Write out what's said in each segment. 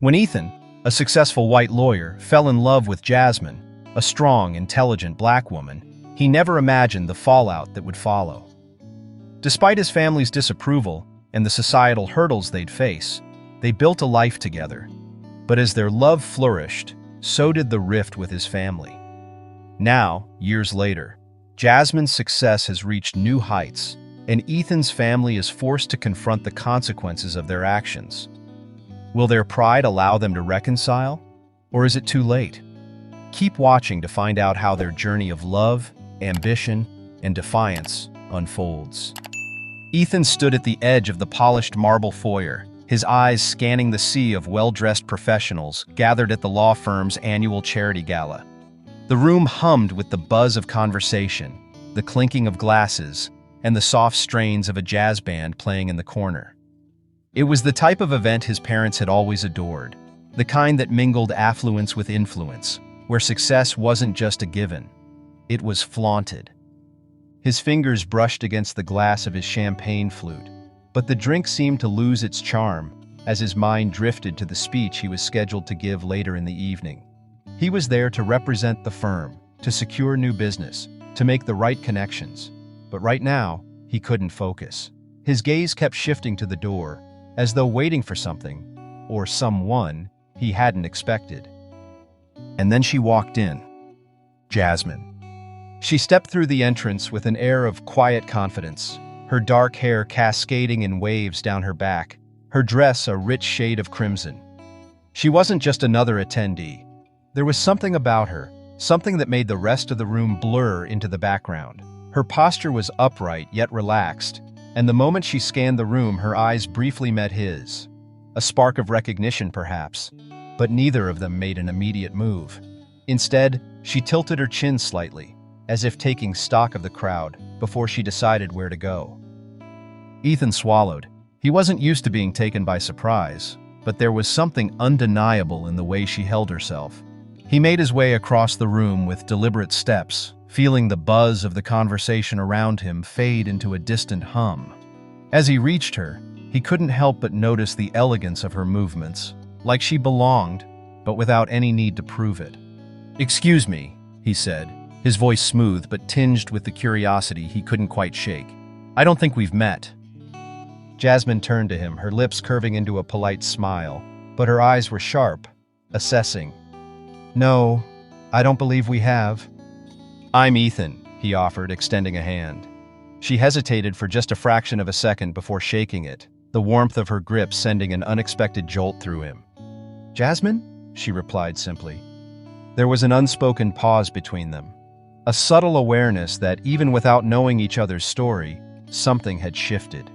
When Ethan, a successful white lawyer, fell in love with Jasmine, a strong, intelligent black woman, he never imagined the fallout that would follow. Despite his family's disapproval and the societal hurdles they'd face, they built a life together. But as their love flourished, so did the rift with his family. Now, years later, Jasmine's success has reached new heights, and Ethan's family is forced to confront the consequences of their actions. Will their pride allow them to reconcile, or is it too late? Keep watching to find out how their journey of love, ambition, and defiance unfolds. Ethan stood at the edge of the polished marble foyer, his eyes scanning the sea of well-dressed professionals gathered at the law firm's annual charity gala. The room hummed with the buzz of conversation, the clinking of glasses, and the soft strains of a jazz band playing in the corner. It was the type of event his parents had always adored, the kind that mingled affluence with influence, where success wasn't just a given, it was flaunted. His fingers brushed against the glass of his champagne flute, but the drink seemed to lose its charm as his mind drifted to the speech he was scheduled to give later in the evening. He was there to represent the firm, to secure new business, to make the right connections. But right now, he couldn't focus. His gaze kept shifting to the door, as though waiting for something, or someone, he hadn't expected. And then she walked in. Jasmine. She stepped through the entrance with an air of quiet confidence, her dark hair cascading in waves down her back, her dress a rich shade of crimson. She wasn't just another attendee. There was something about her, something that made the rest of the room blur into the background. Her posture was upright yet relaxed, and the moment she scanned the room, her eyes briefly met his. A spark of recognition, perhaps, but neither of them made an immediate move. Instead, she tilted her chin slightly, as if taking stock of the crowd before she decided where to go. Ethan swallowed. He wasn't used to being taken by surprise, but there was something undeniable in the way she held herself. He made his way across the room with deliberate steps, feeling the buzz of the conversation around him fade into a distant hum. As he reached her, he couldn't help but notice the elegance of her movements, like she belonged, but without any need to prove it. "Excuse me," he said, his voice smooth but tinged with the curiosity he couldn't quite shake. "I don't think we've met." Jasmine turned to him, her lips curving into a polite smile, but her eyes were sharp, assessing. "No, I don't believe we have." "I'm Ethan," he offered, extending a hand. She hesitated for just a fraction of a second before shaking it, the warmth of her grip sending an unexpected jolt through him. "Jasmine?" she replied simply. There was an unspoken pause between them, a subtle awareness that even without knowing each other's story, something had shifted.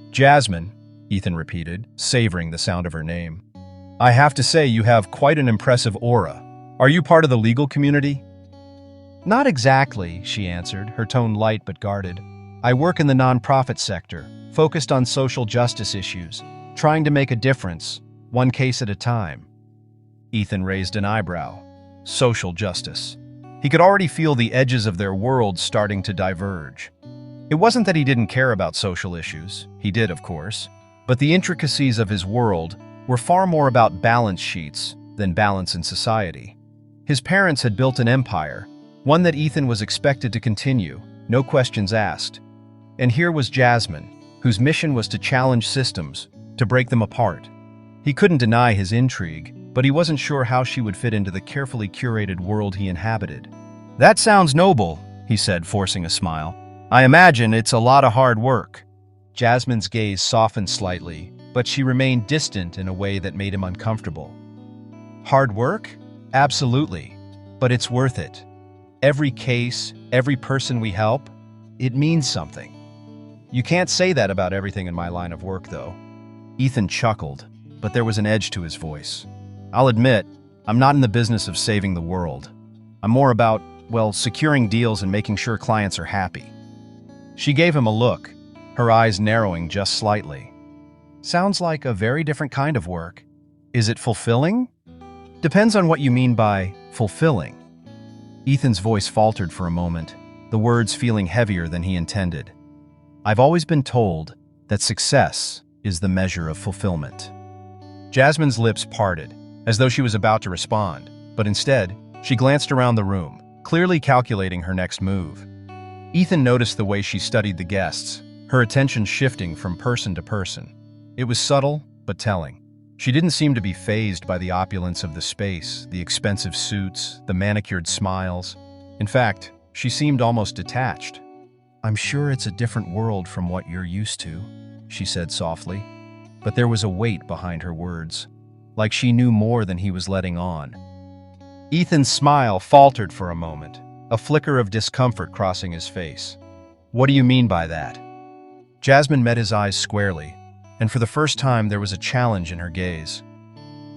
"Jasmine," Ethan repeated, savoring the sound of her name. "I have to say you have quite an impressive aura. Are you part of the legal community?" "Not exactly," she answered, her tone light but guarded. "I work in the nonprofit sector, focused on social justice issues, trying to make a difference, one case at a time." Ethan raised an eyebrow. Social justice. He could already feel the edges of their worlds starting to diverge. It wasn't that he didn't care about social issues. He did, of course. But the intricacies of his world were far more about balance sheets than balance in society. His parents had built an empire, one that Ethan was expected to continue, no questions asked. And here was Jasmine, whose mission was to challenge systems, to break them apart. He couldn't deny his intrigue, but he wasn't sure how she would fit into the carefully curated world he inhabited. "That sounds noble," he said, forcing a smile. "I imagine it's a lot of hard work." Jasmine's gaze softened slightly, but she remained distant in a way that made him uncomfortable. "Hard work? Absolutely. But it's worth it. Every case, every person we help, it means something. You can't say that about everything in my line of work, though." Ethan chuckled, but there was an edge to his voice. "I'll admit, I'm not in the business of saving the world. I'm more about, well, securing deals and making sure clients are happy." She gave him a look, her eyes narrowing just slightly. "Sounds like a very different kind of work. Is it fulfilling?" "Depends on what you mean by fulfilling." Ethan's voice faltered for a moment, the words feeling heavier than he intended. "I've always been told that success is the measure of fulfillment." Jasmine's lips parted, as though she was about to respond, but instead, she glanced around the room, clearly calculating her next move. Ethan noticed the way she studied the guests, her attention shifting from person to person. It was subtle, but telling. She didn't seem to be fazed by the opulence of the space, the expensive suits, the manicured smiles. In fact, she seemed almost detached. "I'm sure it's a different world from what you're used to," she said softly. But there was a weight behind her words, like she knew more than he was letting on. Ethan's smile faltered for a moment, a flicker of discomfort crossing his face. "What do you mean by that?" Jasmine met his eyes squarely, and for the first time there was a challenge in her gaze.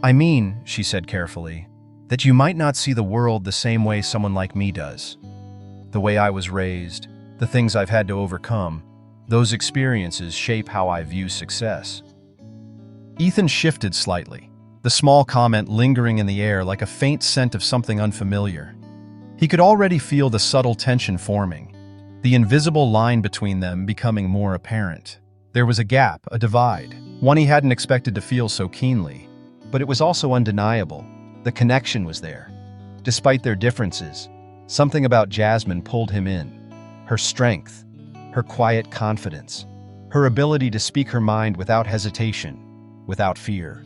"I mean," she said carefully, "that you might not see the world the same way someone like me does. The way I was raised, the things I've had to overcome, those experiences shape how I view success." Ethan shifted slightly, the small comment lingering in the air like a faint scent of something unfamiliar. He could already feel the subtle tension forming, the invisible line between them becoming more apparent. There was a gap, a divide, one he hadn't expected to feel so keenly. But it was also undeniable. The connection was there. Despite their differences, something about Jasmine pulled him in. Her strength, her quiet confidence, her ability to speak her mind without hesitation, without fear.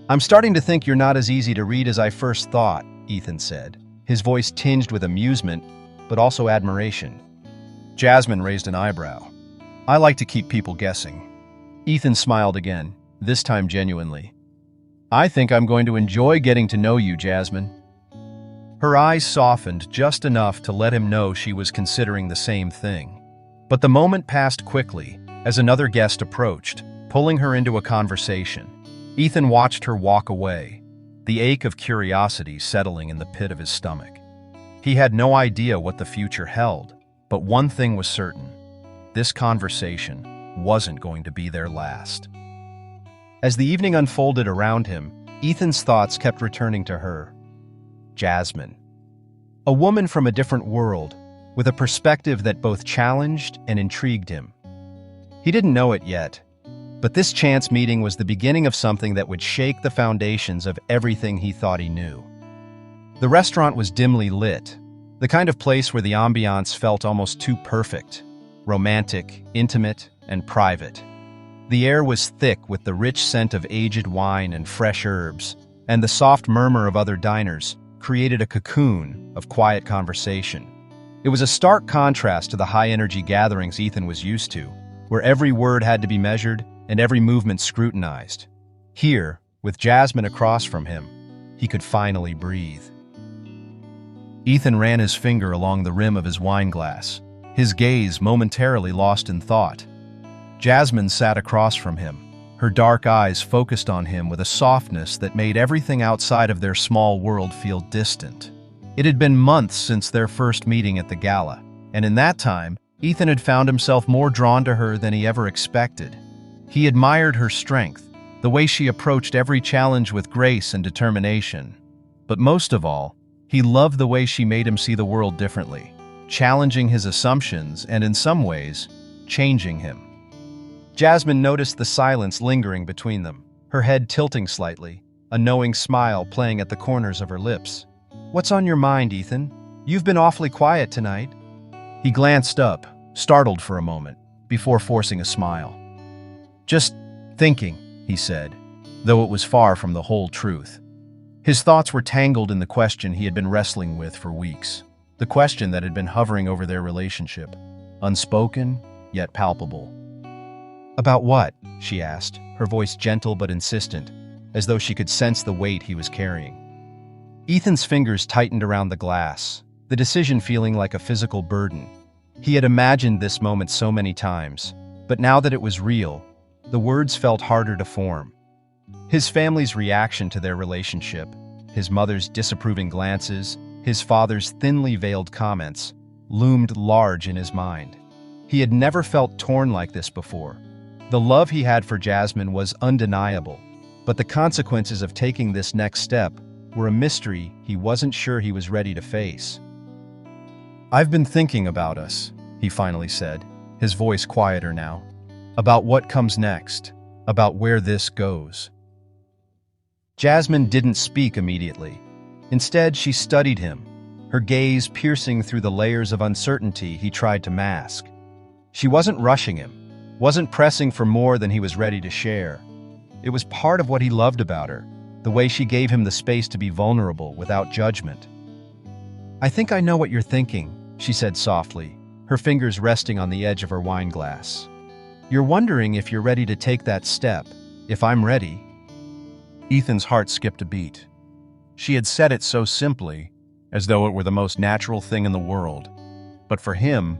"I'm starting to think you're not as easy to read as I first thought," Ethan said, his voice tinged with amusement, but also admiration. Jasmine raised an eyebrow. "I like to keep people guessing." Ethan smiled again, this time genuinely. "I think I'm going to enjoy getting to know you, Jasmine." Her eyes softened just enough to let him know she was considering the same thing. But the moment passed quickly as another guest approached, pulling her into a conversation. Ethan watched her walk away, the ache of curiosity settling in the pit of his stomach. He had no idea what the future held, but one thing was certain. This conversation wasn't going to be their last. As the evening unfolded around him, Ethan's thoughts kept returning to her. Jasmine. A woman from a different world, with a perspective that both challenged and intrigued him. He didn't know it yet, but this chance meeting was the beginning of something that would shake the foundations of everything he thought he knew. The restaurant was dimly lit, the kind of place where the ambiance felt almost too perfect, romantic, intimate, and private. The air was thick with the rich scent of aged wine and fresh herbs, and the soft murmur of other diners created a cocoon of quiet conversation. It was a stark contrast to the high-energy gatherings Ethan was used to, where every word had to be measured and every movement scrutinized. Here, with Jasmine across from him, he could finally breathe. Ethan ran his finger along the rim of his wine glass, his gaze momentarily lost in thought. Jasmine sat across from him, her dark eyes focused on him with a softness that made everything outside of their small world feel distant. It had been months since their first meeting at the gala, and in that time, Ethan had found himself more drawn to her than he ever expected. He admired her strength, the way she approached every challenge with grace and determination. But most of all, he loved the way she made him see the world differently, challenging his assumptions and, in some ways, changing him. Jasmine noticed the silence lingering between them, her head tilting slightly, a knowing smile playing at the corners of her lips. "What's on your mind, Ethan? You've been awfully quiet tonight." He glanced up, startled for a moment, before forcing a smile. "Just thinking," he said, though it was far from the whole truth. His thoughts were tangled in the question he had been wrestling with for weeks, the question that had been hovering over their relationship, unspoken, yet palpable. "About what?" she asked, her voice gentle but insistent, as though she could sense the weight he was carrying. Ethan's fingers tightened around the glass, the decision feeling like a physical burden. He had imagined this moment so many times, but now that it was real, the words felt harder to form. His family's reaction to their relationship, his mother's disapproving glances, his father's thinly veiled comments, loomed large in his mind. He had never felt torn like this before. The love he had for Jasmine was undeniable, but the consequences of taking this next step were a mystery he wasn't sure he was ready to face. "I've been thinking about us," he finally said, his voice quieter now. "About what comes next, about where this goes." Jasmine didn't speak immediately. Instead, she studied him, her gaze piercing through the layers of uncertainty he tried to mask. She wasn't rushing him, wasn't pressing for more than he was ready to share. It was part of what he loved about her, the way she gave him the space to be vulnerable without judgment. "I think I know what you're thinking," she said softly, her fingers resting on the edge of her wine glass. "You're wondering if you're ready to take that step, if I'm ready." Ethan's heart skipped a beat. She had said it so simply, as though it were the most natural thing in the world. But for him,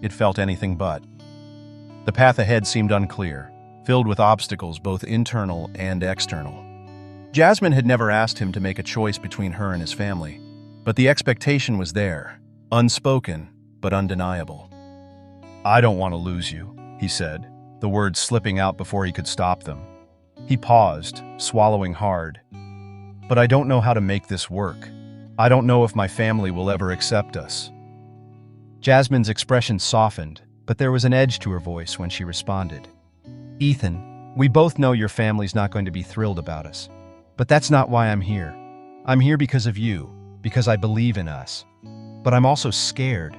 it felt anything but. The path ahead seemed unclear, filled with obstacles both internal and external. Jasmine had never asked him to make a choice between her and his family, but the expectation was there, unspoken but undeniable. "I don't want to lose you," he said, the words slipping out before he could stop them. He paused, swallowing hard. "But I don't know how to make this work. I don't know if my family will ever accept us." Jasmine's expression softened, but there was an edge to her voice when she responded. "Ethan, we both know your family's not going to be thrilled about us. But that's not why I'm here. I'm here because of you, because I believe in us. But I'm also scared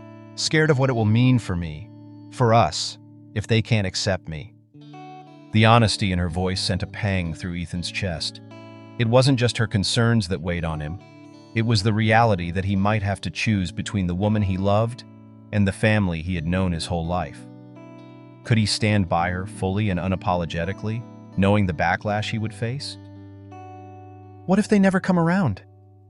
of what it will mean for me, for us, if they can't accept me." The honesty in her voice sent a pang through Ethan's chest. It wasn't just her concerns that weighed on him. It was the reality that he might have to choose between the woman he loved and the family he had known his whole life. Could he stand by her fully and unapologetically, knowing the backlash he would face? "What if they never come around?"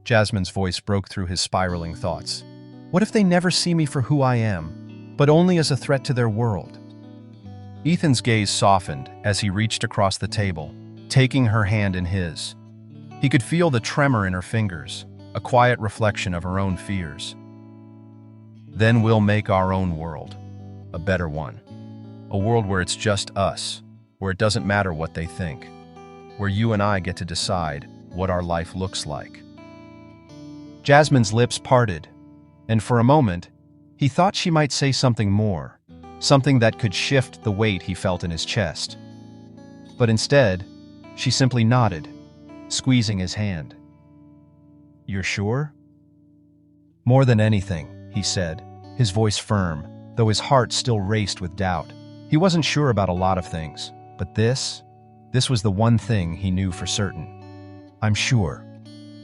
Jasmine's voice broke through his spiraling thoughts. "What if they never see me for who I am, but only as a threat to their world?" Ethan's gaze softened as he reached across the table, taking her hand in his. He could feel the tremor in her fingers, a quiet reflection of her own fears. "Then we'll make our own world, a better one. A world where it's just us, where it doesn't matter what they think, where you and I get to decide what our life looks like." Jasmine's lips parted, and for a moment, he thought she might say something more, something that could shift the weight he felt in his chest. But instead, she simply nodded, squeezing his hand. "You're sure?" "More than anything," he said, his voice firm, though his heart still raced with doubt. He wasn't sure about a lot of things, but this was the one thing he knew for certain. "I'm sure.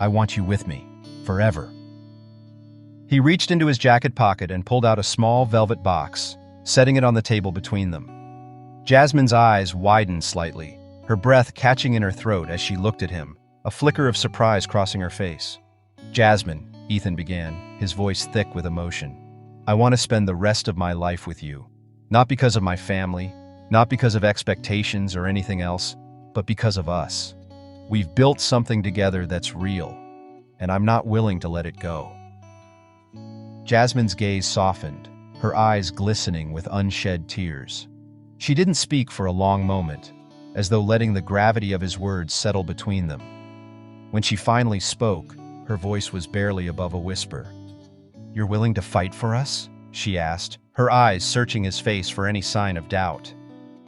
I want you with me, forever." He reached into his jacket pocket and pulled out a small velvet box, setting it on the table between them. Jasmine's eyes widened slightly, her breath catching in her throat as she looked at him, a flicker of surprise crossing her face. "Jasmine," Ethan began, his voice thick with emotion, "I want to spend the rest of my life with you. Not because of my family, not because of expectations or anything else, but because of us. We've built something together that's real, and I'm not willing to let it go." Jasmine's gaze softened, her eyes glistening with unshed tears. She didn't speak for a long moment, as though letting the gravity of his words settle between them. When she finally spoke, her voice was barely above a whisper. "You're willing to fight for us?" she asked, her eyes searching his face for any sign of doubt.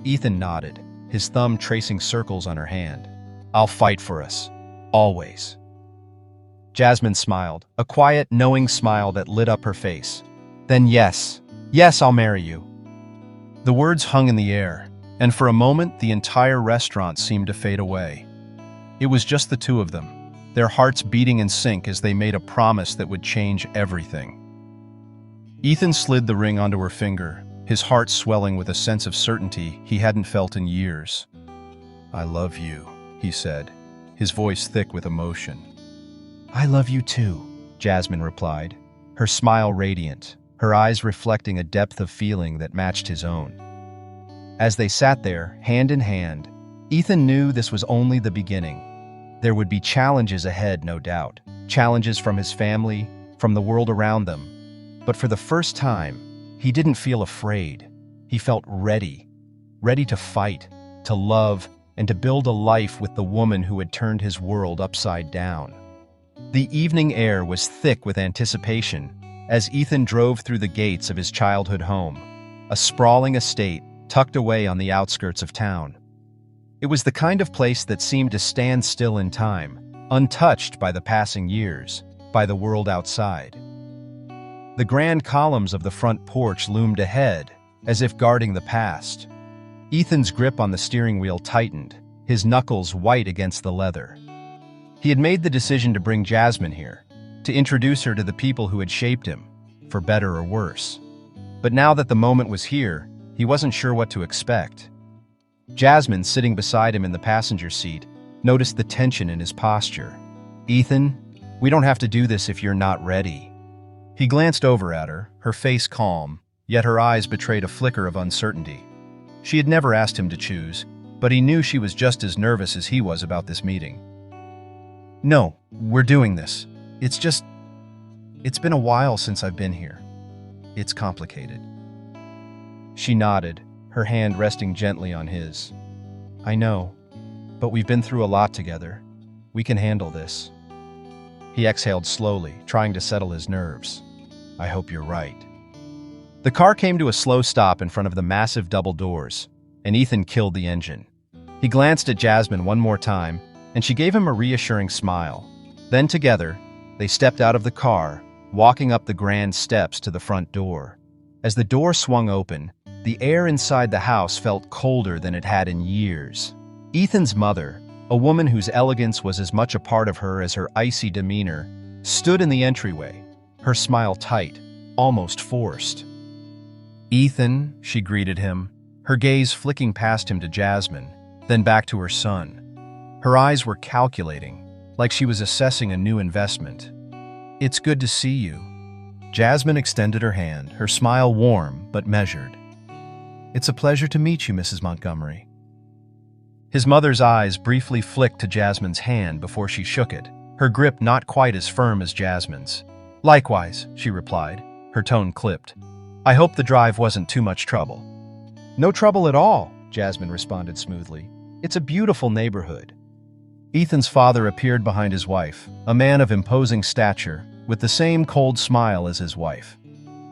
Ethan nodded, his thumb tracing circles on her hand. "I'll fight for us. Always." Jasmine smiled, a quiet, knowing smile that lit up her face. "Then yes, I'll marry you." The words hung in the air, and for a moment the entire restaurant seemed to fade away. It was just the two of them, their hearts beating in sync as they made a promise that would change everything. Ethan slid the ring onto her finger, his heart swelling with a sense of certainty he hadn't felt in years. "I love you," he said, his voice thick with emotion. "I love you too," Jasmine replied, her smile radiant, her eyes reflecting a depth of feeling that matched his own. As they sat there, hand in hand, Ethan knew this was only the beginning. There would be challenges ahead, no doubt, challenges from his family, from the world around them. But for the first time, he didn't feel afraid. He felt ready to fight, to love, and to build a life with the woman who had turned his world upside down. The evening air was thick with anticipation as Ethan drove through the gates of his childhood home, a sprawling estate tucked away on the outskirts of town. It was the kind of place that seemed to stand still in time, untouched by the passing years, by the world outside. The grand columns of the front porch loomed ahead, as if guarding the past. Ethan's grip on the steering wheel tightened, his knuckles white against the leather. He had made the decision to bring Jasmine here, to introduce her to the people who had shaped him, for better or worse. But now that the moment was here, he wasn't sure what to expect. Jasmine, sitting beside him in the passenger seat, noticed the tension in his posture. "Ethan, we don't have to do this if you're not ready." He glanced over at her, her face calm, yet her eyes betrayed a flicker of uncertainty. She had never asked him to choose, but he knew she was just as nervous as he was about this meeting. "No, we're doing this. It's been a while since I've been here. It's complicated." She nodded, her hand resting gently on his. "I know, but we've been through a lot together. We can handle this." He exhaled slowly, trying to settle his nerves. "I hope you're right." The car came to a slow stop in front of the massive double doors, and Ethan killed the engine. He glanced at Jasmine one more time, and she gave him a reassuring smile. Then together, they stepped out of the car, walking up the grand steps to the front door. As the door swung open, the air inside the house felt colder than it had in years. Ethan's mother, a woman whose elegance was as much a part of her as her icy demeanor, stood in the entryway, her smile tight, almost forced. "Ethan," she greeted him, her gaze flicking past him to Jasmine, then back to her son. Her eyes were calculating, like she was assessing a new investment. "It's good to see you." Jasmine extended her hand, her smile warm but measured. "It's a pleasure to meet you, Mrs. Montgomery." His mother's eyes briefly flicked to Jasmine's hand before she shook it, her grip not quite as firm as Jasmine's. "Likewise," she replied, her tone clipped. "I hope the drive wasn't too much trouble." "No trouble at all," Jasmine responded smoothly. "It's a beautiful neighborhood." Ethan's father appeared behind his wife, a man of imposing stature, with the same cold smile as his wife.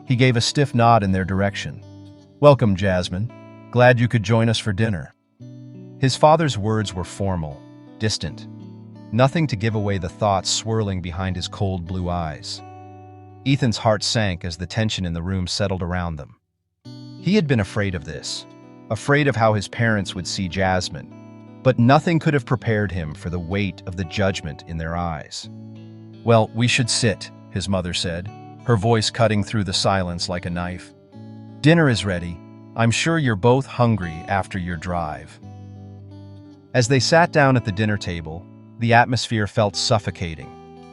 He gave a stiff nod in their direction. "Welcome, Jasmine. Glad you could join us for dinner." His father's words were formal, distant, nothing to give away the thoughts swirling behind his cold blue eyes. Ethan's heart sank as the tension in the room settled around them. He had been afraid of this, afraid of how his parents would see Jasmine, but nothing could have prepared him for the weight of the judgment in their eyes. "Well, we should sit," his mother said, her voice cutting through the silence like a knife. "Dinner is ready. I'm sure you're both hungry after your drive." As they sat down at the dinner table, the atmosphere felt suffocating.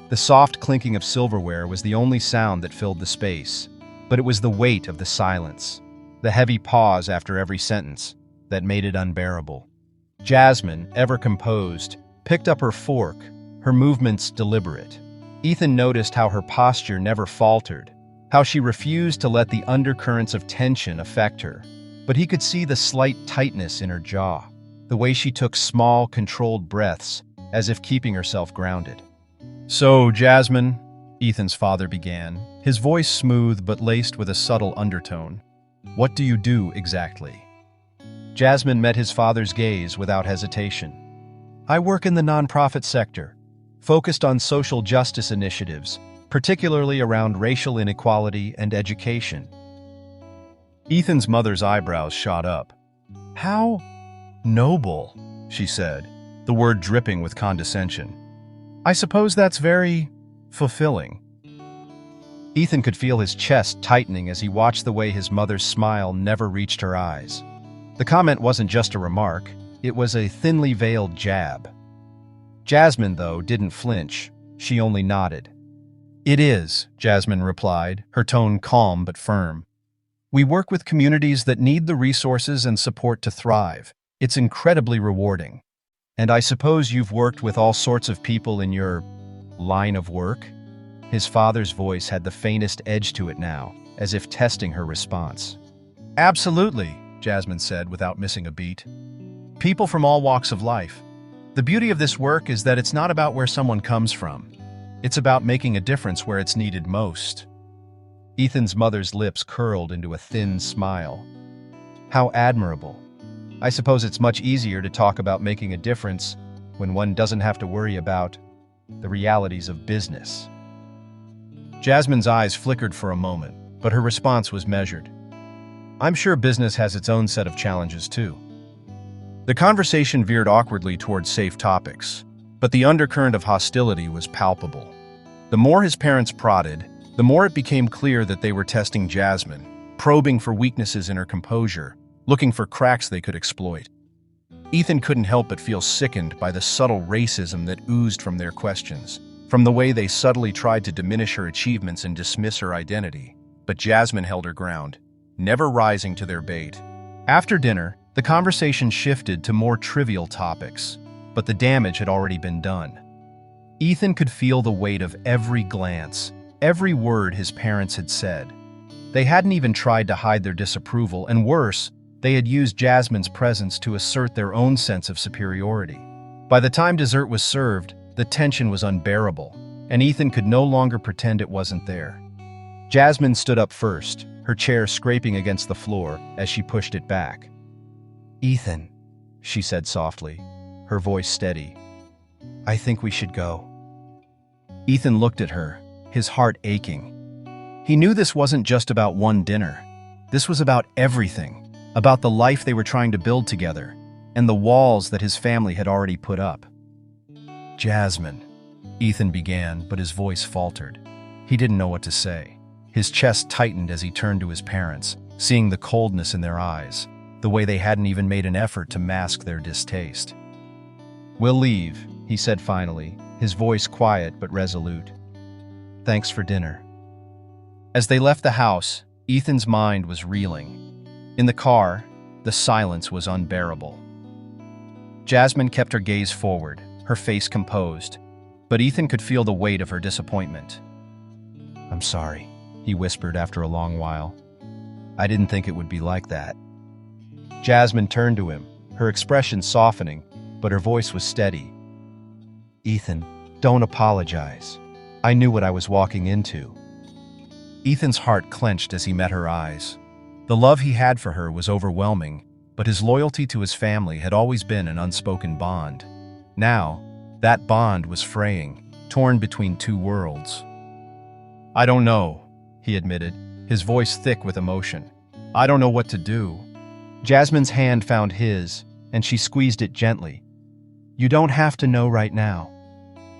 The soft clinking of silverware was the only sound that filled the space, but it was the weight of the silence, the heavy pause after every sentence, that made it unbearable. Jasmine, ever composed, picked up her fork, her movements deliberate. Ethan noticed how her posture never faltered, how she refused to let the undercurrents of tension affect her, but he could see the slight tightness in her jaw, the way she took small, controlled breaths, as if keeping herself grounded. "So, Jasmine," Ethan's father began, his voice smooth but laced with a subtle undertone, "what do you do exactly?" Jasmine met his father's gaze without hesitation. "I work in the nonprofit sector, focused on social justice initiatives, particularly around racial inequality and education." Ethan's mother's eyebrows shot up. "How noble," she said, the word dripping with condescension. "I suppose that's very fulfilling." Ethan could feel his chest tightening as he watched the way his mother's smile never reached her eyes. The comment wasn't just a remark, it was a thinly veiled jab. Jasmine, though, didn't flinch. She only nodded. "It is," Jasmine replied, her tone calm but firm. "We work with communities that need the resources and support to thrive. It's incredibly rewarding. And I suppose you've worked with all sorts of people in your line of work?" His father's voice had the faintest edge to it now, as if testing her response. "Absolutely," Jasmine said without missing a beat. "People from all walks of life. The beauty of this work is that it's not about where someone comes from. It's about making a difference where it's needed most." Ethan's mother's lips curled into a thin smile. "How admirable." I suppose it's much easier to talk about making a difference when one doesn't have to worry about the realities of business." Jasmine's eyes flickered for a moment, but her response was measured. "I'm sure business has its own set of challenges too." The conversation veered awkwardly towards safe topics, but the undercurrent of hostility was palpable. The more his parents prodded, the more it became clear that they were testing Jasmine, probing for weaknesses in her composure, looking for cracks they could exploit. Ethan couldn't help but feel sickened by the subtle racism that oozed from their questions, from the way they subtly tried to diminish her achievements and dismiss her identity. But Jasmine held her ground, never rising to their bait. After dinner, the conversation shifted to more trivial topics, but the damage had already been done. Ethan could feel the weight of every glance, every word his parents had said. They hadn't even tried to hide their disapproval, and worse, they had used Jasmine's presence to assert their own sense of superiority. By the time dessert was served, the tension was unbearable, and Ethan could no longer pretend it wasn't there. Jasmine stood up first, her chair scraping against the floor as she pushed it back. "Ethan," she said softly, her voice steady, "I think we should go." Ethan looked at her, his heart aching. He knew this wasn't just about one dinner. This was about everything, about the life they were trying to build together, and the walls that his family had already put up. "Jasmine," Ethan began, but his voice faltered. He didn't know what to say. His chest tightened as he turned to his parents, seeing the coldness in their eyes, the way they hadn't even made an effort to mask their distaste. "We'll leave," he said finally, his voice quiet but resolute. "Thanks for dinner." As they left the house, Ethan's mind was reeling. In the car, the silence was unbearable. Jasmine kept her gaze forward, her face composed, but Ethan could feel the weight of her disappointment. "I'm sorry," he whispered after a long while. "I didn't think it would be like that." Jasmine turned to him, her expression softening, but her voice was steady. "Ethan, don't apologize. I knew what I was walking into." Ethan's heart clenched as he met her eyes. The love he had for her was overwhelming, but his loyalty to his family had always been an unspoken bond. Now, that bond was fraying, torn between two worlds. "I don't know," he admitted, his voice thick with emotion. "I don't know what to do." Jasmine's hand found his, and she squeezed it gently. "You don't have to know right now.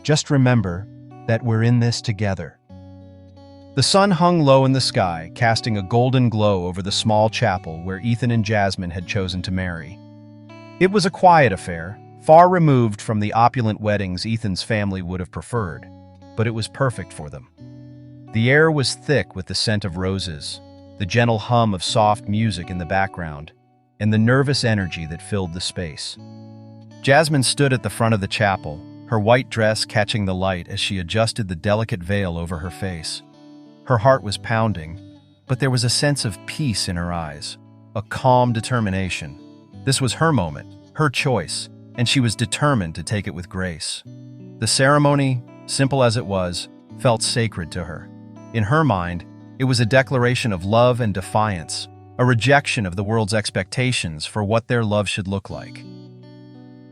Just remember that we're in this together." The sun hung low in the sky, casting a golden glow over the small chapel where Ethan and Jasmine had chosen to marry. It was a quiet affair, far removed from the opulent weddings Ethan's family would have preferred, but it was perfect for them. The air was thick with the scent of roses, the gentle hum of soft music in the background, and the nervous energy that filled the space. Jasmine stood at the front of the chapel, her white dress catching the light as she adjusted the delicate veil over her face. Her heart was pounding, but there was a sense of peace in her eyes, a calm determination. This was her moment, her choice, and she was determined to take it with grace. The ceremony, simple as it was, felt sacred to her. In her mind, it was a declaration of love and defiance, a rejection of the world's expectations for what their love should look like.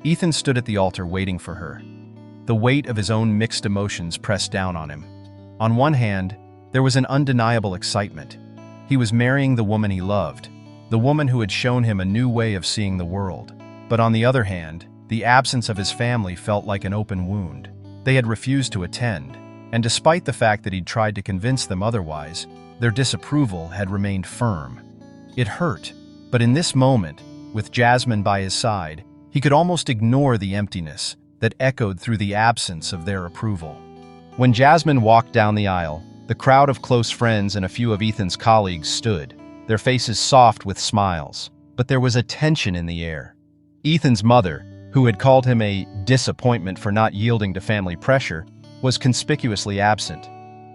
Ethan stood at the altar waiting for her. The weight of his own mixed emotions pressed down on him. On one hand, there was an undeniable excitement. He was marrying the woman he loved, the woman who had shown him a new way of seeing the world. But on the other hand, the absence of his family felt like an open wound. They had refused to attend, and despite the fact that he'd tried to convince them otherwise, their disapproval had remained firm. It hurt, but in this moment, with Jasmine by his side, he could almost ignore the emptiness that echoed through the absence of their approval. When Jasmine walked down the aisle, the crowd of close friends and a few of Ethan's colleagues stood, their faces soft with smiles, but there was a tension in the air. Ethan's mother, who had called him a disappointment for not yielding to family pressure, was conspicuously absent.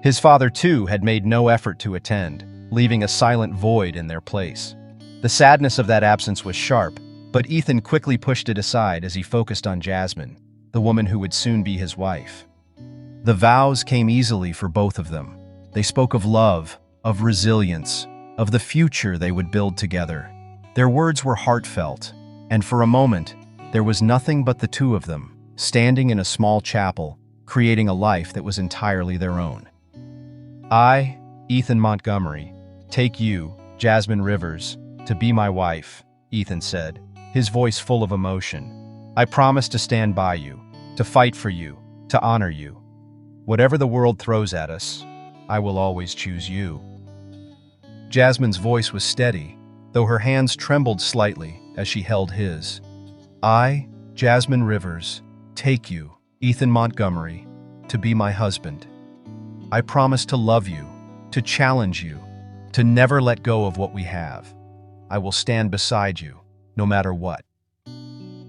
His father, too, had made no effort to attend, leaving a silent void in their place. The sadness of that absence was sharp, but Ethan quickly pushed it aside as he focused on Jasmine, the woman who would soon be his wife. The vows came easily for both of them. They spoke of love, of resilience, of the future they would build together. Their words were heartfelt, And for a moment, there was nothing but the two of them, standing in a small chapel, creating a life that was entirely their own. I, Ethan Montgomery, take you, Jasmine Rivers, to be my wife, Ethan said, his voice full of emotion. I promise to stand by you, to fight for you, to honor you. Whatever the world throws at us, I will always choose you. Jasmine's voice was steady, though her hands trembled slightly as she held his. I, Jasmine Rivers, take you, Ethan Montgomery, to be my husband. I promise to love you, to challenge you, to never let go of what we have. I will stand beside you, no matter what.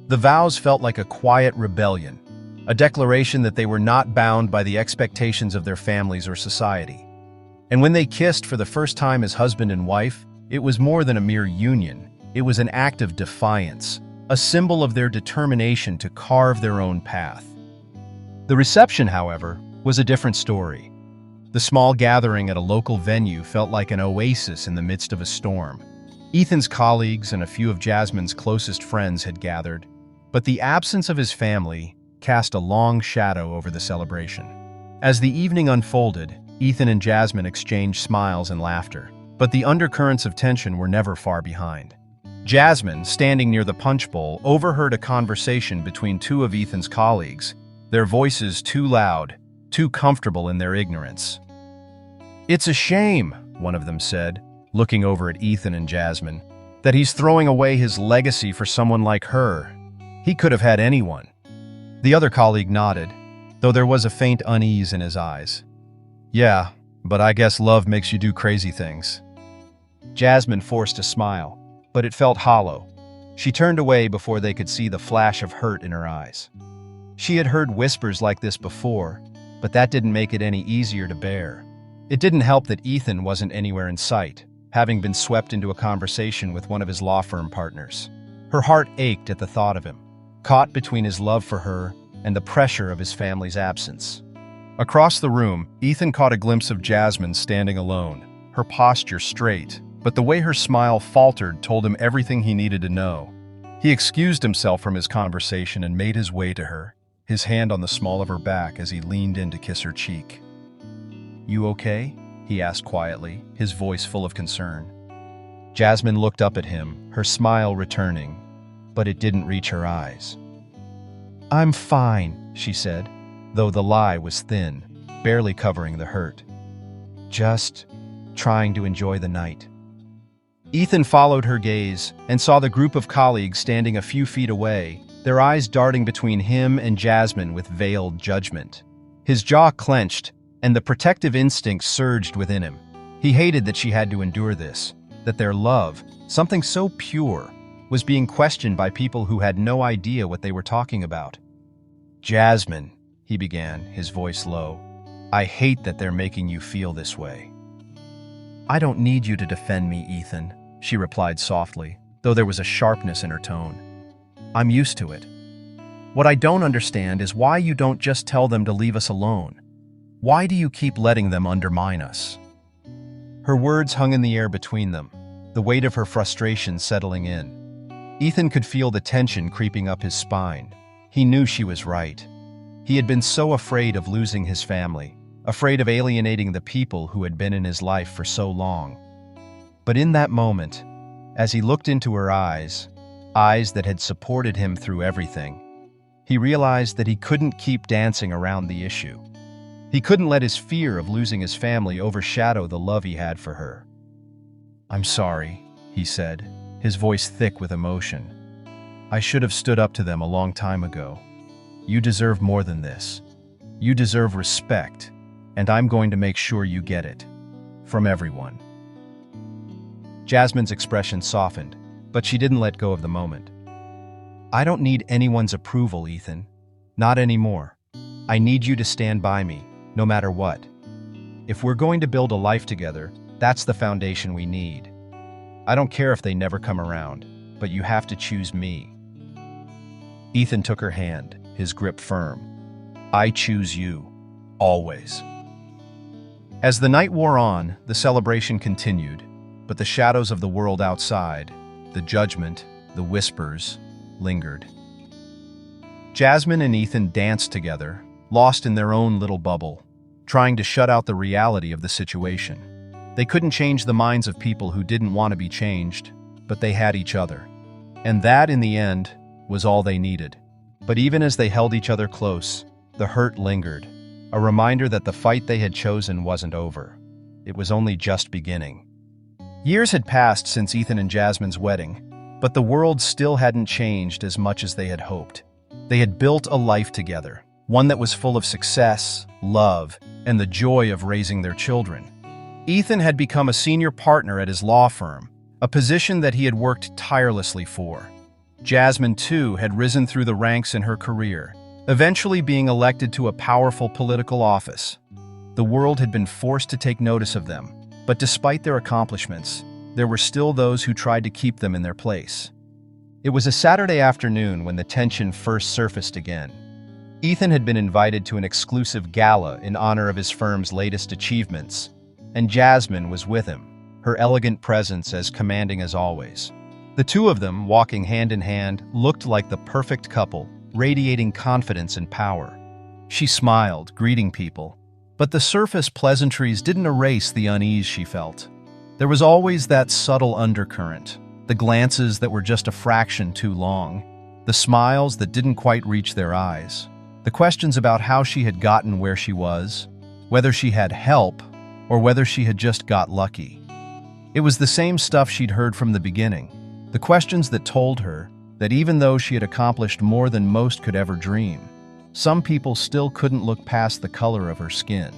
The vows felt like a quiet rebellion, a declaration that they were not bound by the expectations of their families or society. And when they kissed for the first time as husband and wife, it was more than a mere union. It was an act of defiance, a symbol of their determination to carve their own path. The reception, however, was a different story. The small gathering at a local venue felt like an oasis in the midst of a storm. Ethan's colleagues and a few of Jasmine's closest friends had gathered, but the absence of his family cast a long shadow over the celebration. As the evening unfolded, Ethan and Jasmine exchanged smiles and laughter, but the undercurrents of tension were never far behind. Jasmine, standing near the punch bowl, overheard a conversation between two of Ethan's colleagues, their voices too loud, too comfortable in their ignorance. "It's a shame," one of them said, looking over at Ethan and Jasmine, "that he's throwing away his legacy for someone like her. He could have had anyone." The other colleague nodded, though there was a faint unease in his eyes. "Yeah, but I guess love makes you do crazy things." Jasmine forced a smile, but it felt hollow. She turned away before they could see the flash of hurt in her eyes. She had heard whispers like this before, but that didn't make it any easier to bear. It didn't help that Ethan wasn't anywhere in sight, having been swept into a conversation with one of his law firm partners. Her heart ached at the thought of him, caught between his love for her and the pressure of his family's absence. Across the room, Ethan caught a glimpse of Jasmine standing alone, her posture straight, but the way her smile faltered told him everything he needed to know. He excused himself from his conversation and made his way to her, his hand on the small of her back as he leaned in to kiss her cheek. "You okay?" he asked quietly, his voice full of concern. Jasmine looked up at him, her smile returning, but it didn't reach her eyes. "I'm fine," she said, though the lie was thin, barely covering the hurt. "Just trying to enjoy the night." Ethan followed her gaze and saw the group of colleagues standing a few feet away, their eyes darting between him and Jasmine with veiled judgment. His jaw clenched, and the protective instinct surged within him. He hated that she had to endure this, that their love, something so pure, was being questioned by people who had no idea what they were talking about. "Jasmine," he began, his voice low, "I hate that they're making you feel this way." "I don't need you to defend me, Ethan," she replied softly, though there was a sharpness in her tone. "I'm used to it. What I don't understand is why you don't just tell them to leave us alone. Why do you keep letting them undermine us?" Her words hung in the air between them, the weight of her frustration settling in. Ethan could feel the tension creeping up his spine. He knew she was right. He had been so afraid of losing his family, afraid of alienating the people who had been in his life for so long. But in that moment, as he looked into her eyes, eyes that had supported him through everything, he realized that he couldn't keep dancing around the issue. He couldn't let his fear of losing his family overshadow the love he had for her. "I'm sorry," he said, his voice thick with emotion. "I should have stood up to them a long time ago. You deserve more than this. You deserve respect, and I'm going to make sure you get it. From everyone." Jasmine's expression softened, but she didn't let go of the moment. "I don't need anyone's approval, Ethan. Not anymore. I need you to stand by me, no matter what. If we're going to build a life together, that's the foundation we need. I don't care if they never come around, but you have to choose me." Ethan took her hand, his grip firm. "I choose you. Always." As the night wore on, the celebration continued, but the shadows of the world outside, the judgment, the whispers, lingered. Jasmine and Ethan danced together, lost in their own little bubble, trying to shut out the reality of the situation. They couldn't change the minds of people who didn't want to be changed, but they had each other. And that, in the end, was all they needed. But even as they held each other close, the hurt lingered, a reminder that the fight they had chosen wasn't over. It was only just beginning. Years had passed since Ethan and Jasmine's wedding, but the world still hadn't changed as much as they had hoped. They had built a life together, one that was full of success, love, and the joy of raising their children. Ethan had become a senior partner at his law firm, a position that he had worked tirelessly for. Jasmine, too, had risen through the ranks in her career, eventually being elected to a powerful political office. The world had been forced to take notice of them, but despite their accomplishments, there were still those who tried to keep them in their place. It was a Saturday afternoon when the tension first surfaced again. Ethan had been invited to an exclusive gala in honor of his firm's latest achievements, and Jasmine was with him, her elegant presence as commanding as always. The two of them, walking hand in hand, looked like the perfect couple, radiating confidence and power. She smiled, greeting people, but the surface pleasantries didn't erase the unease she felt. There was always that subtle undercurrent, the glances that were just a fraction too long, the smiles that didn't quite reach their eyes, the questions about how she had gotten where she was, whether she had help, or whether she had just got lucky. It was the same stuff she'd heard from the beginning, the questions that told her that even though she had accomplished more than most could ever dream, some people still couldn't look past the color of her skin.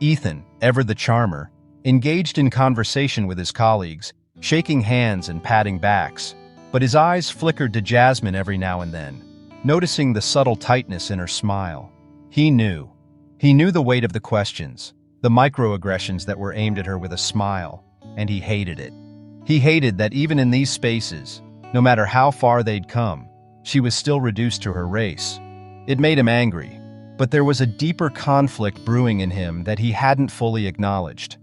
Ethan, ever the charmer, engaged in conversation with his colleagues, shaking hands and patting backs, but his eyes flickered to Jasmine every now and then, noticing the subtle tightness in her smile. He knew. He knew the weight of the questions, the microaggressions that were aimed at her with a smile, and he hated it. He hated that even in these spaces, no matter how far they'd come, she was still reduced to her race. It made him angry, but there was a deeper conflict brewing in him that he hadn't fully acknowledged.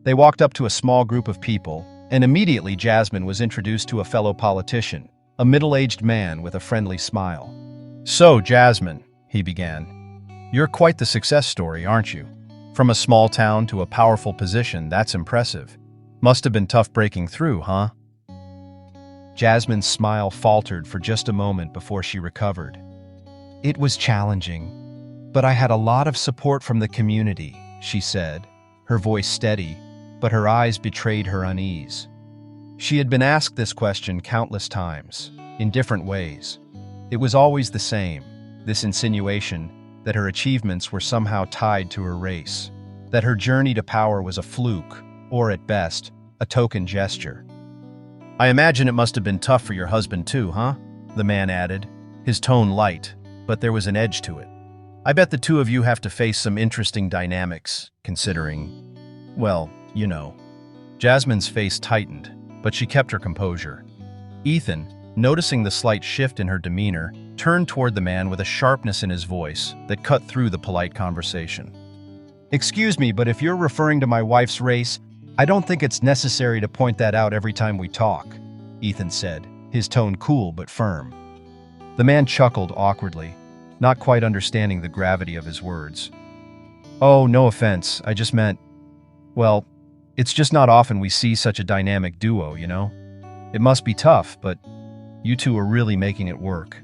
They walked up to a small group of people, and immediately Jasmine was introduced to a fellow politician, a middle-aged man with a friendly smile. "So, Jasmine," he began, "you're quite the success story, aren't you? From a small town to a powerful position, that's impressive. Must have been tough breaking through, huh?" Jasmine's smile faltered for just a moment before she recovered. "It was challenging, but I had a lot of support from the community," she said, her voice steady, but her eyes betrayed her unease. She had been asked this question countless times, in different ways. It was always the same, this insinuation that her achievements were somehow tied to her race, that her journey to power was a fluke, or at best, a token gesture. "I imagine it must have been tough for your husband too, huh?" the man added, his tone light, but there was an edge to it. "I bet the two of you have to face some interesting dynamics, considering, well, you know." Jasmine's face tightened, but she kept her composure. Ethan, noticing the slight shift in her demeanor, turned toward the man with a sharpness in his voice that cut through the polite conversation. "Excuse me, but if you're referring to my wife's race, I don't think it's necessary to point that out every time we talk," Ethan said, his tone cool but firm. The man chuckled awkwardly, not quite understanding the gravity of his words. "Oh, no offense, I just meant, well, it's just not often we see such a dynamic duo, you know? It must be tough, but you two are really making it work."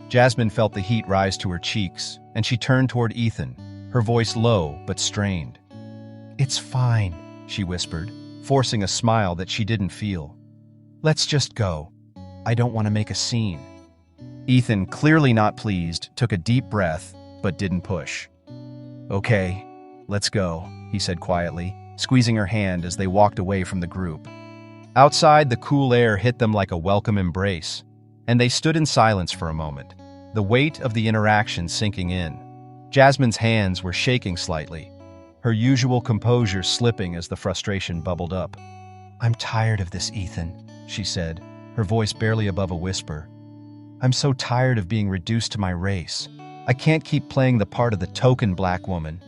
Jasmine felt the heat rise to her cheeks, and she turned toward Ethan, her voice low but strained. "It's fine," she whispered, forcing a smile that she didn't feel. "Let's just go. I don't want to make a scene." Ethan, clearly not pleased, took a deep breath, but didn't push. "Okay, let's go," he said quietly, squeezing her hand as they walked away from the group. Outside, the cool air hit them like a welcome embrace, and they stood in silence for a moment, the weight of the interaction sinking in. Jasmine's hands were shaking slightly, her usual composure slipping as the frustration bubbled up. "I'm tired of this, Ethan," she said, her voice barely above a whisper. "I'm so tired of being reduced to my race. I can't keep playing the part of the token black woman.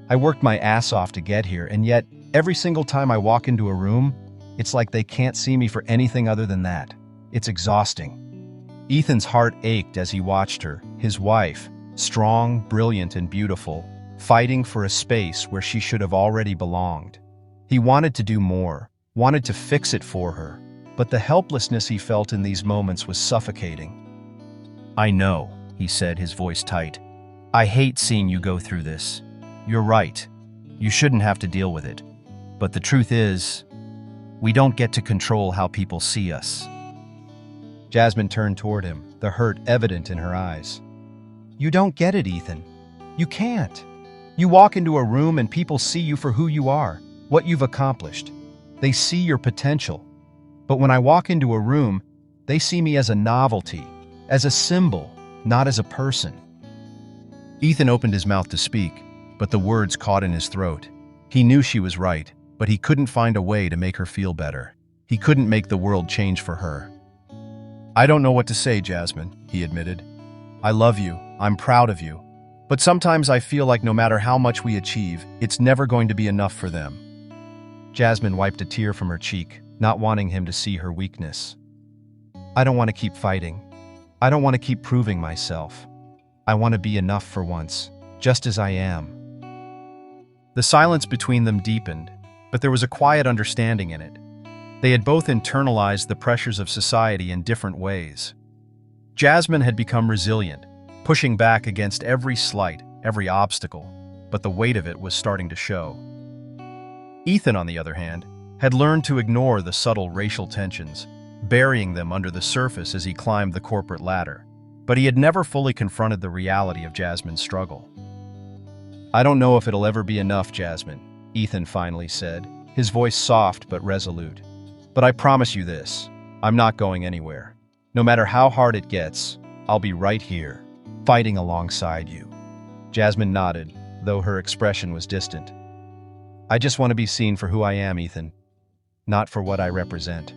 I worked my ass off to get here, and yet, every single time I walk into a room, it's like they can't see me for anything other than that. It's exhausting." Ethan's heart ached as he watched her, his wife, strong, brilliant, and beautiful, fighting for a space where she should have already belonged. He wanted to do more, wanted to fix it for her, but the helplessness he felt in these moments was suffocating. "I know," he said, his voice tight. "I hate seeing you go through this. You're right. You shouldn't have to deal with it. But the truth is, we don't get to control how people see us." Jasmine turned toward him, the hurt evident in her eyes. "You don't get it, Ethan. You can't. You walk into a room and people see you for who you are, what you've accomplished. They see your potential. But when I walk into a room, they see me as a novelty, as a symbol, not as a person." Ethan opened his mouth to speak, but the words caught in his throat. He knew she was right, but he couldn't find a way to make her feel better. He couldn't make the world change for her. "I don't know what to say, Jasmine," he admitted. "I love you, I'm proud of you. But sometimes I feel like no matter how much we achieve, it's never going to be enough for them." Jasmine wiped a tear from her cheek, not wanting him to see her weakness. "I don't want to keep fighting. I don't want to keep proving myself. I want to be enough for once, just as I am." The silence between them deepened, but there was a quiet understanding in it. They had both internalized the pressures of society in different ways. Jasmine had become resilient, pushing back against every slight, every obstacle, but the weight of it was starting to show. Ethan, on the other hand, had learned to ignore the subtle racial tensions, burying them under the surface as he climbed the corporate ladder, but he had never fully confronted the reality of Jasmine's struggle. "I don't know if it'll ever be enough, Jasmine," Ethan finally said, his voice soft but resolute. "But I promise you this, I'm not going anywhere. No matter how hard it gets, I'll be right here, fighting alongside you." Jasmine nodded, though her expression was distant. "I just want to be seen for who I am, Ethan, not for what I represent."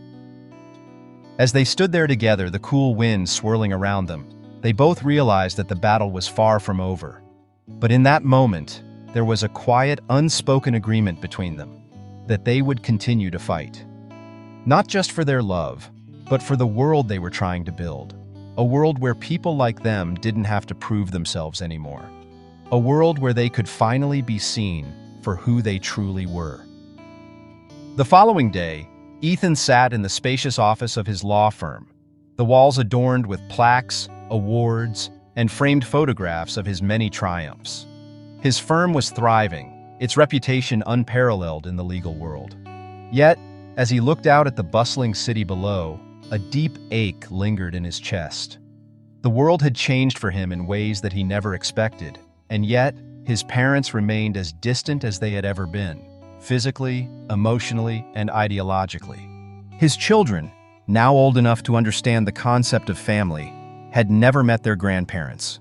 As they stood there together, the cool wind swirling around them, they both realized that the battle was far from over. But in that moment, there was a quiet, unspoken agreement between them, that they would continue to fight. Not just for their love, but for the world they were trying to build. A world where people like them didn't have to prove themselves anymore. A world where they could finally be seen for who they truly were. The following day, Ethan sat in the spacious office of his law firm, the walls adorned with plaques, awards, and framed photographs of his many triumphs. His firm was thriving, its reputation unparalleled in the legal world. Yet, as he looked out at the bustling city below, a deep ache lingered in his chest. The world had changed for him in ways that he never expected, and yet his parents remained as distant as they had ever been, physically, emotionally, and ideologically. His children, now old enough to understand the concept of family, had never met their grandparents.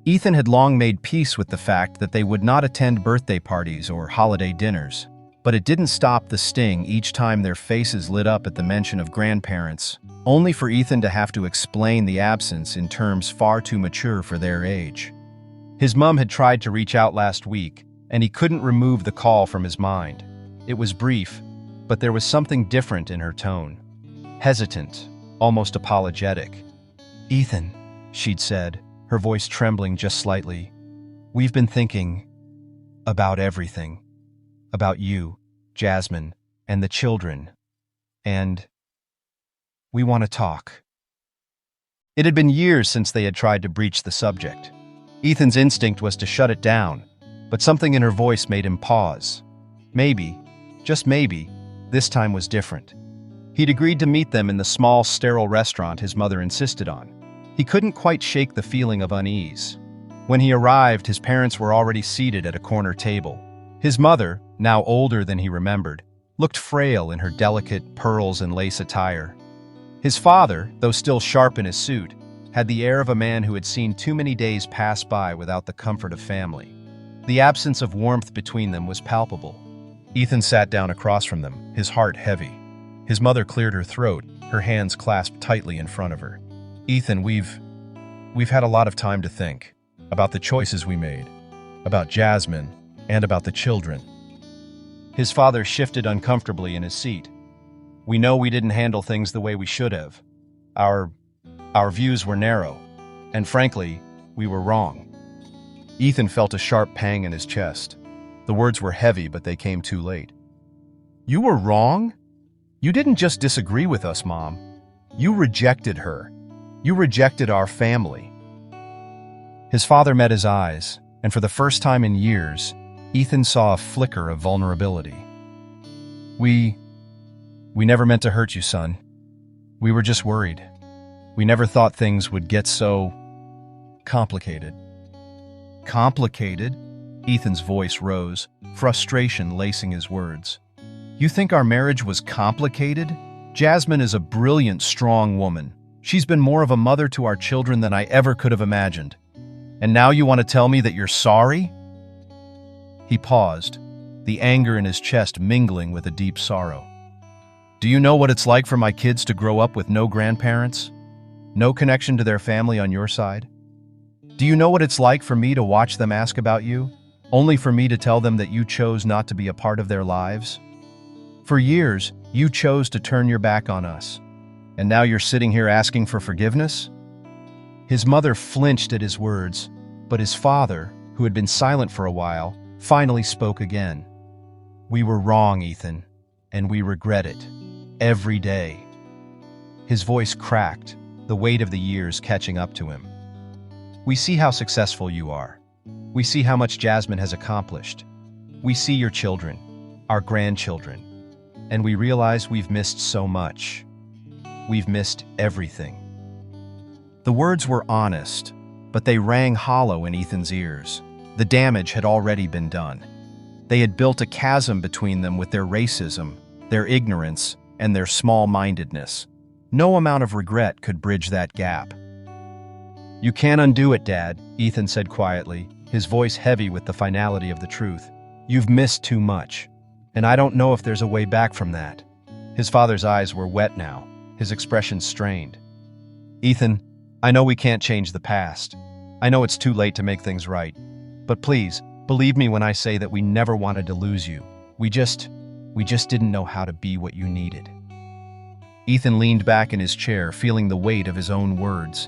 Ethan had long made peace with the fact that they would not attend birthday parties or holiday dinners, but it didn't stop the sting each time their faces lit up at the mention of grandparents, only for Ethan to have to explain the absence in terms far too mature for their age. His mom had tried to reach out last week, and he couldn't remove the call from his mind. It was brief, but there was something different in her tone. Hesitant, almost apologetic. "Ethan," she'd said, her voice trembling just slightly, "we've been thinking about everything. About you, Jasmine, and the children. And we want to talk." It had been years since they had tried to breach the subject. Ethan's instinct was to shut it down, but something in her voice made him pause. Maybe, just maybe, this time was different. He'd agreed to meet them in the small, sterile restaurant his mother insisted on. He couldn't quite shake the feeling of unease. When he arrived, his parents were already seated at a corner table. His mother, now older than he remembered, looked frail in her delicate pearls and lace attire. His father, though still sharp in his suit, had the air of a man who had seen too many days pass by without the comfort of family. The absence of warmth between them was palpable. Ethan sat down across from them, his heart heavy. His mother cleared her throat, her hands clasped tightly in front of her. "Ethan, we've had a lot of time to think about the choices we made, about Jasmine, and about the children." His father shifted uncomfortably in his seat. "We know we didn't handle things the way we should have. Our Our views were narrow, and frankly, we were wrong. Ethan felt a sharp pang in his chest. The words were heavy, but they came too late. You were wrong? You didn't just disagree with us, Mom. You rejected her. You rejected our family. His father met his eyes, and for the first time in years, Ethan saw a flicker of vulnerability. We never meant to hurt you, son. We were just worried. We never thought things would get so complicated. Complicated? Ethan's voice rose, frustration lacing his words. You think our marriage was complicated? Jasmine is a brilliant, strong woman. She's been more of a mother to our children than I ever could have imagined. And now you want to tell me that you're sorry? He paused, the anger in his chest mingling with a deep sorrow. Do you know what it's like for my kids to grow up with no grandparents? No connection to their family on your side? Do you know what it's like for me to watch them ask about you, only for me to tell them that you chose not to be a part of their lives? For years, you chose to turn your back on us, and now you're sitting here asking for forgiveness? His mother flinched at his words, but his father, who had been silent for a while, finally spoke again. We were wrong, Ethan, and we regret it. Every day. His voice cracked, the weight of the years catching up to him. We see how successful you are. We see how much Jasmine has accomplished. We see your children, our grandchildren, and we realize we've missed so much. We've missed everything. The words were honest, but they rang hollow in Ethan's ears. The damage had already been done. They had built a chasm between them with their racism, their ignorance, and their small-mindedness. No amount of regret could bridge that gap. You can't undo it, Dad, Ethan said quietly, his voice heavy with the finality of the truth. You've missed too much, and I don't know if there's a way back from that. His father's eyes were wet now, his expression strained. Ethan, I know we can't change the past. I know it's too late to make things right. But please, believe me when I say that we never wanted to lose you. We just didn't know how to be what you needed. Ethan leaned back in his chair, feeling the weight of his own words.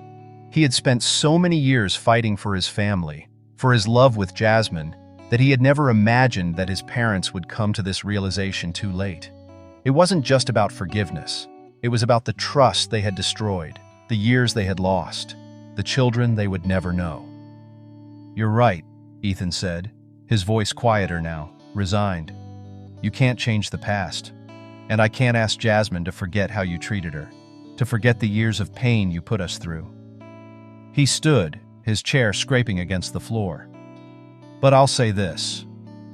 He had spent so many years fighting for his family, for his love with Jasmine, that he had never imagined that his parents would come to this realization too late. It wasn't just about forgiveness. It was about the trust they had destroyed, the years they had lost, the children they would never know. You're right, Ethan said, his voice quieter now, resigned. You can't change the past, and I can't ask Jasmine to forget how you treated her, to forget the years of pain you put us through. He stood, his chair scraping against the floor. But I'll say this,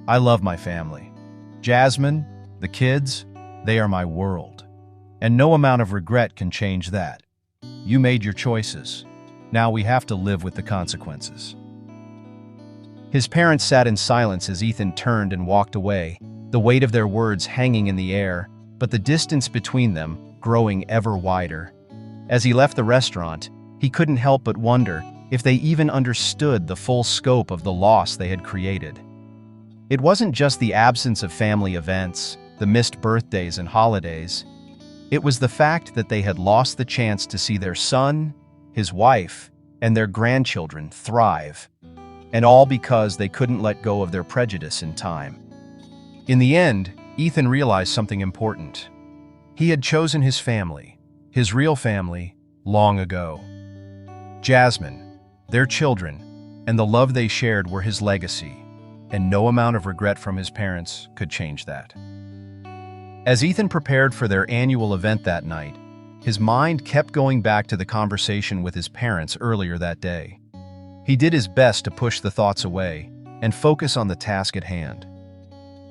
I love my family. Jasmine, the kids, they are my world. And no amount of regret can change that. You made your choices. Now we have to live with the consequences. His parents sat in silence as Ethan turned and walked away, the weight of their words hanging in the air, but the distance between them growing ever wider. As he left the restaurant, he couldn't help but wonder if they even understood the full scope of the loss they had created. It wasn't just the absence of family events, the missed birthdays and holidays. It was the fact that they had lost the chance to see their son, his wife, and their grandchildren thrive. And all because they couldn't let go of their prejudice in time. In the end, Ethan realized something important. He had chosen his family, his real family, long ago. Jasmine, their children, and the love they shared were his legacy, and no amount of regret from his parents could change that. As Ethan prepared for their annual event that night, his mind kept going back to the conversation with his parents earlier that day. He did his best to push the thoughts away and focus on the task at hand.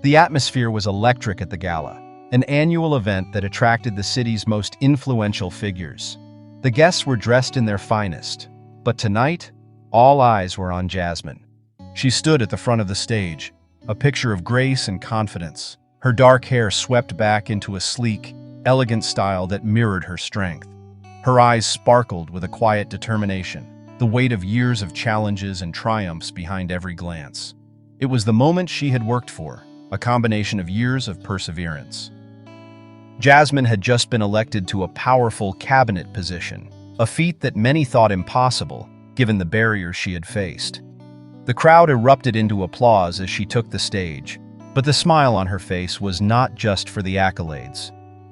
The atmosphere was electric at the gala, an annual event that attracted the city's most influential figures. The guests were dressed in their finest, but tonight, all eyes were on Jasmine. She stood at the front of the stage, a picture of grace and confidence, her dark hair swept back into a sleek, elegant style that mirrored her strength. Her eyes sparkled with a quiet determination, the weight of years of challenges and triumphs behind every glance. It was the moment she had worked for, a combination of years of perseverance. Jasmine had just been elected to a powerful cabinet position, a feat that many thought impossible, given the barriers she had faced. The crowd erupted into applause as she took the stage, but the smile on her face was not just for the accolades.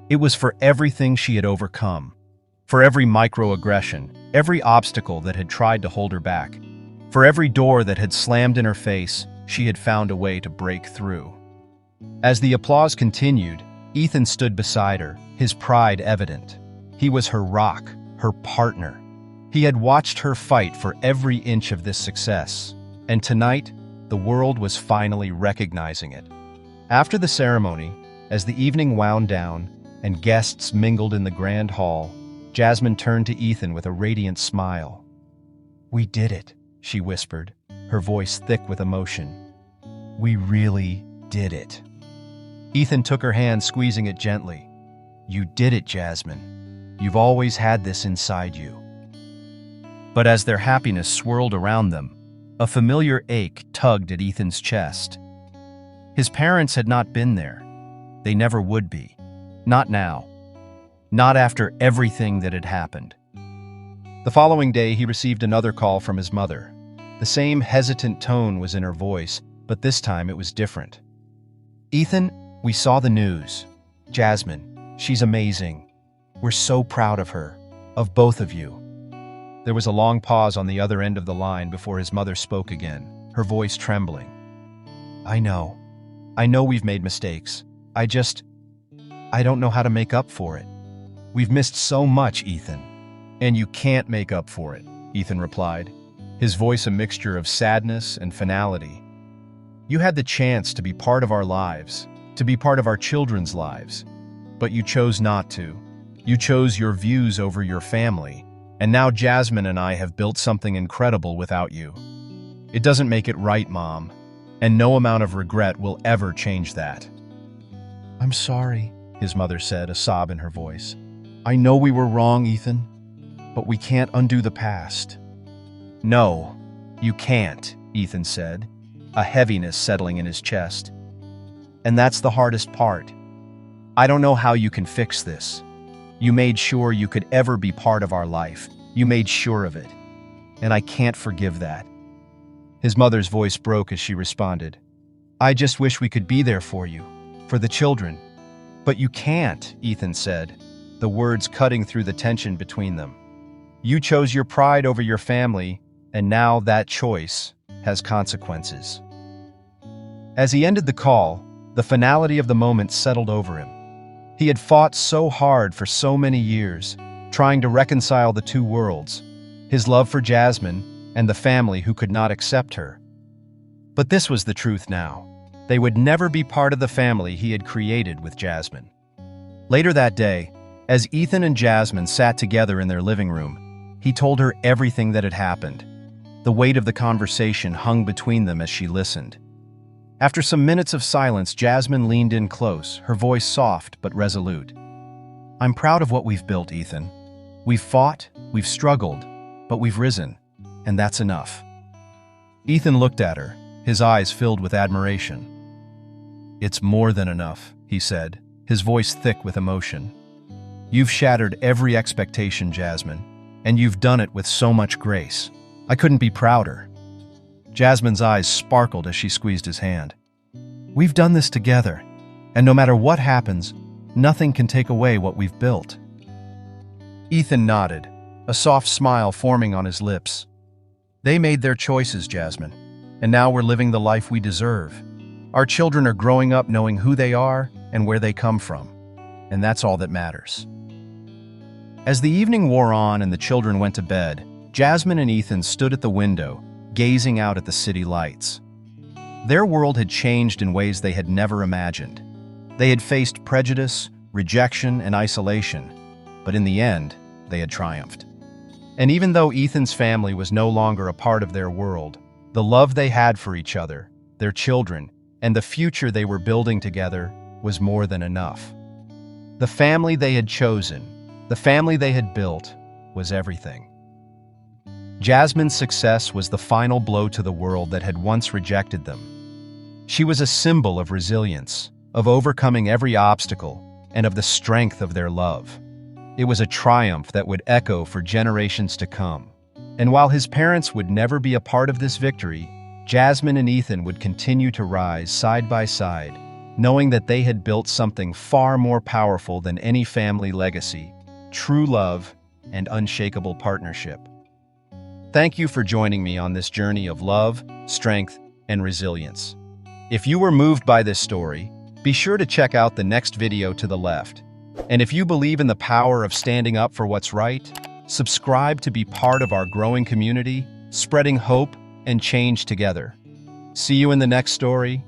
It was for everything she had overcome, for every microaggression, every obstacle that had tried to hold her back, for every door that had slammed in her face. She had found a way to break through. As the applause continued, Ethan stood beside her, his pride evident. He was her rock, her partner. He had watched her fight for every inch of this success, and tonight, the world was finally recognizing it. After the ceremony, as the evening wound down and guests mingled in the grand hall, Jasmine turned to Ethan with a radiant smile. "We did it," she whispered, her voice thick with emotion. "We really did it." Ethan took her hand, squeezing it gently. "You did it, Jasmine. You've always had this inside you." But as their happiness swirled around them, a familiar ache tugged at Ethan's chest. His parents had not been there. They never would be. Not now. Not after everything that had happened. The following day, he received another call from his mother. The same hesitant tone was in her voice, but this time it was different. "Ethan, we saw the news. Jasmine, she's amazing. We're so proud of her, of both of you." There was a long pause on the other end of the line before his mother spoke again, her voice trembling. I know we've made mistakes. I don't know how to make up for it. We've missed so much, Ethan." "And you can't make up for it," Ethan replied, his voice a mixture of sadness and finality. "You had the chance to be part of our lives, to be part of our children's lives, but you chose not to. You chose your views over your family, and now Jasmine and I have built something incredible without you. It doesn't make it right, Mom, and no amount of regret will ever change that." "I'm sorry," his mother said, a sob in her voice. "I know we were wrong, Ethan, but we can't undo the past." "No, you can't," Ethan said, a heaviness settling in his chest. "And that's the hardest part. I don't know how you can fix this. You made sure you could ever be part of our life. You made sure of it. And I can't forgive that." His mother's voice broke as she responded. "I just wish we could be there for you, for the children." "But you can't," Ethan said, the words cutting through the tension between them. "You chose your pride over your family, and now that choice has consequences." As he ended the call, the finality of the moment settled over him. He had fought so hard for so many years, trying to reconcile the two worlds, his love for Jasmine and the family who could not accept her. But this was the truth now. They would never be part of the family he had created with Jasmine. Later that day, as Ethan and Jasmine sat together in their living room, he told her everything that had happened. The weight of the conversation hung between them as she listened. After some minutes of silence, Jasmine leaned in close, her voice soft but resolute. "I'm proud of what we've built, Ethan. We've fought, we've struggled, but we've risen, and that's enough." Ethan looked at her, his eyes filled with admiration. "It's more than enough," he said, his voice thick with emotion. "You've shattered every expectation, Jasmine, and you've done it with so much grace. I couldn't be prouder." Jasmine's eyes sparkled as she squeezed his hand. "We've done this together, and no matter what happens, nothing can take away what we've built." Ethan nodded, a soft smile forming on his lips. "They made their choices, Jasmine, and now we're living the life we deserve. Our children are growing up knowing who they are and where they come from, and that's all that matters." As the evening wore on and the children went to bed, Jasmine and Ethan stood at the window, gazing out at the city lights. Their world had changed in ways they had never imagined. They had faced prejudice, rejection, and isolation, but in the end, they had triumphed. And even though Ethan's family was no longer a part of their world, the love they had for each other, their children, and the future they were building together was more than enough. The family they had chosen, the family they had built, was everything. Jasmine's success was the final blow to the world that had once rejected them. She was a symbol of resilience, of overcoming every obstacle, and of the strength of their love. It was a triumph that would echo for generations to come. And while his parents would never be a part of this victory, Jasmine and Ethan would continue to rise side by side, knowing that they had built something far more powerful than any family legacy: true love and unshakable partnership. Thank you for joining me on this journey of love, strength, and resilience. If you were moved by this story, be sure to check out the next video to the left. And if you believe in the power of standing up for what's right, subscribe to be part of our growing community, spreading hope and change together. See you in the next story.